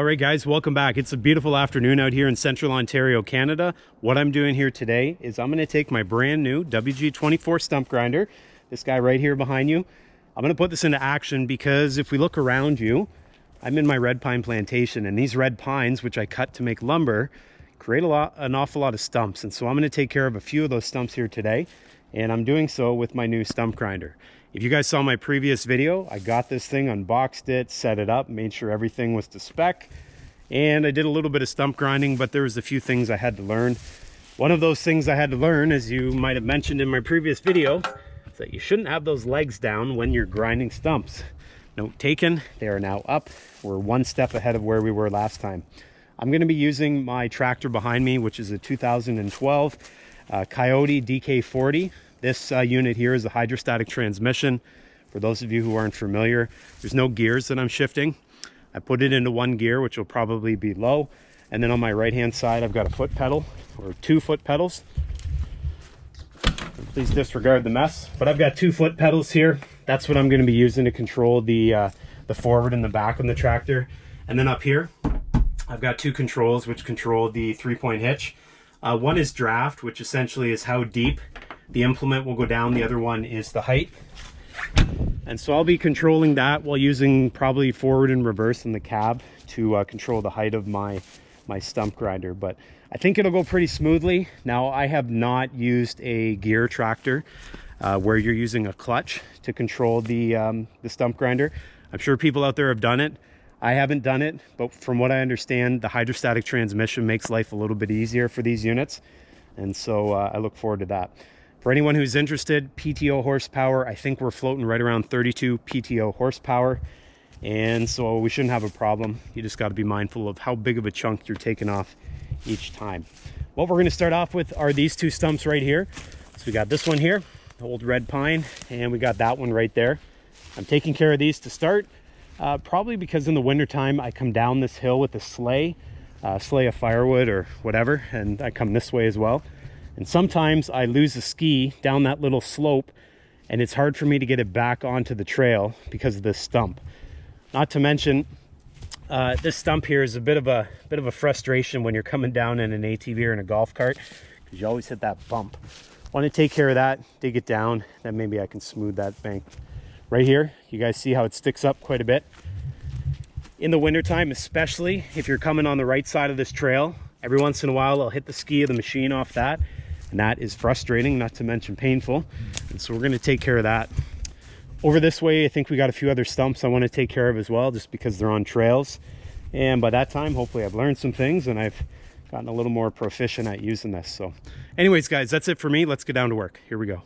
All right, guys, welcome back. It's a beautiful afternoon out here in central Ontario, Canada. What I'm doing here today is I'm going to take my brand new WG24 stump grinder, this guy right here behind you. I'm going to put this into action because if we look around you, I'm in my red pine plantation, and these red pines, which I cut to make lumber, create an awful lot of stumps. And so I'm going to take care of a few of those stumps here today, and I'm doing so with my new stump grinder. If you guys saw my previous video, I got this thing, unboxed it, set it up, made sure everything was to spec, and I did a little bit of stump grinding, but there was a few things I had to learn. One of those things I had to learn, as you might have mentioned in my previous video, is that you shouldn't have those legs down when you're grinding stumps. Note taken, they are now up. We're one step ahead of where we were last time. I'm going to be using my tractor behind me, which is a 2012 Kioti DK40. This unit here is a hydrostatic transmission. For those of you who aren't familiar, there's no gears that I'm shifting. I put it into one gear, which will probably be low. And then on my right-hand side, I've got a foot pedal, or 2 foot pedals. Please disregard the mess, but I've got 2 foot pedals here. That's what I'm going to be using to control the forward and the back on the tractor. And then up here, I've got 2 controls which control the 3-point hitch. One is draft, which essentially is how deep the implement will go down. The other one is the height. And so I'll be controlling that while using probably forward and reverse in the cab to control the height of my stump grinder. But I think it'll go pretty smoothly. Now, I have not used a gear tractor where you're using a clutch to control the stump grinder. I'm sure people out there have done it. I haven't done it, but from what I understand, the hydrostatic transmission makes life a little bit easier for these units. And so I look forward to that. For anyone who's interested, PTO horsepower, I think we're floating right around 32 PTO horsepower. And so we shouldn't have a problem. You just got to be mindful of how big of a chunk you're taking off each time. What we're going to start off with are these 2 stumps right here. So we got this one here, the old red pine, and we got that one right there. I'm taking care of these to start, probably because in the wintertime I come down this hill with a sleigh of firewood or whatever, and I come this way as well. And sometimes I lose a ski down that little slope, and it's hard for me to get it back onto the trail because of this stump. Not to mention, this stump here is a bit of a frustration when you're coming down in an ATV or in a golf cart, because you always hit that bump. Want to take care of that, dig it down, then maybe I can smooth that bank. Right here, you guys see how it sticks up quite a bit. In the wintertime, especially if you're coming on the right side of this trail, every once in a while I'll hit the ski of the machine off that, and that is frustrating, not to mention painful. And so we're going to take care of that. Over this way, I think we got a few other stumps I want to take care of as well, just because they're on trails. And by that time, hopefully I've learned some things and I've gotten a little more proficient at using this. So anyways, guys, that's it for me. Let's get down to work. Here we go.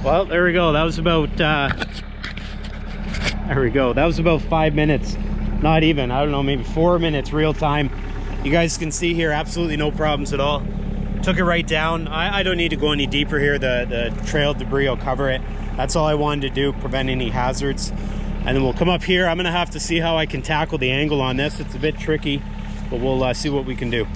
Well, there we go. That was about that was about 5 minutes, not even, I don't know, maybe 4 minutes real time. You guys can see here, absolutely no problems at all. Took it right down. I don't need to go any deeper here. The trail debris will cover it. That's all I wanted to do, prevent any hazards. And then we'll come up here. I'm gonna have to see how I can tackle the angle on this. It's a bit tricky, but we'll see what we can do.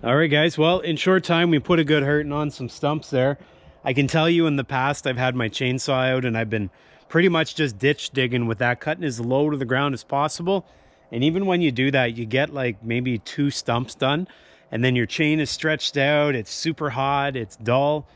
All right, guys. Well, in short time, we put a good hurting on some stumps there. I can tell you in the past, I've had my chainsaw out and I've been pretty much just ditch digging with that, cutting as low to the ground as possible. And even when you do that, you get like maybe 2 stumps done, and then your chain is stretched out, it's super hot, it's dull,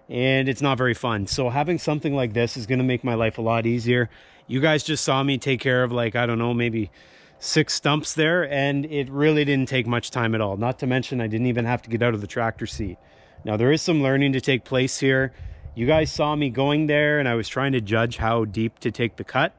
and it's not very fun. So having something like this is going to make my life a lot easier. You guys just saw me take care of, like, I don't know, maybe 6 stumps there, and it really didn't take much time at all. Not to mention I didn't even have to get out of the tractor seat. Now there is some learning to take place here. You guys saw me going there and I was trying to judge how deep to take the cut.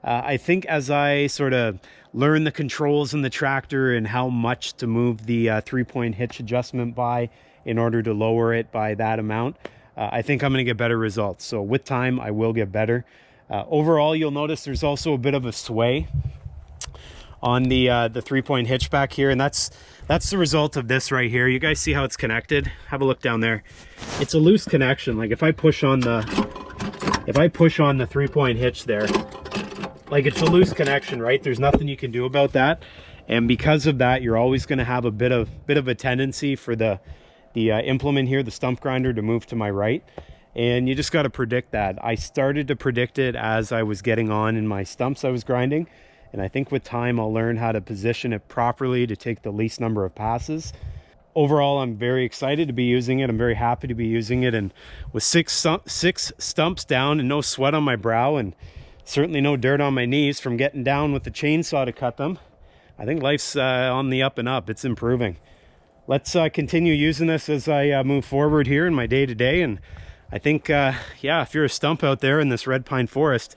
I think as I sort of learn the controls in the tractor and how much to move the 3-point hitch adjustment by in order to lower it by that amount, I think I'm going to get better results. So with time I will get better. Overall, you'll notice there's also a bit of a sway on the 3-point hitch back here, and that's the result of this right here. You guys see how it's connected? Have a look down there. It's a loose connection. Like if I push on the 3-point hitch there, like it's a loose connection, right? There's nothing you can do about that, and because of that, you're always going to have a bit of a tendency for the implement here, the stump grinder, to move to my right. And you just got to predict that. I started to predict it as I was getting on in my stumps I was grinding. And I think with time, I'll learn how to position it properly to take the least number of passes. Overall, I'm very excited to be using it. I'm very happy to be using it. And with six stumps down and no sweat on my brow and certainly no dirt on my knees from getting down with the chainsaw to cut them, I think life's on the up and up. It's improving. Let's continue using this as I move forward here in my day-to-day. And I think, yeah, if you're a stump out there in this red pine forest,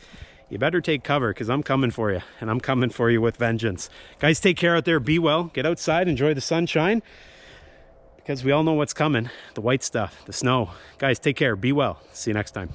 you better take cover, because I'm coming for you, and I'm coming for you with vengeance. Guys, take care out there. Be well. Get outside. Enjoy the sunshine, because we all know what's coming. The white stuff, the snow. Guys, take care. Be well. See you next time.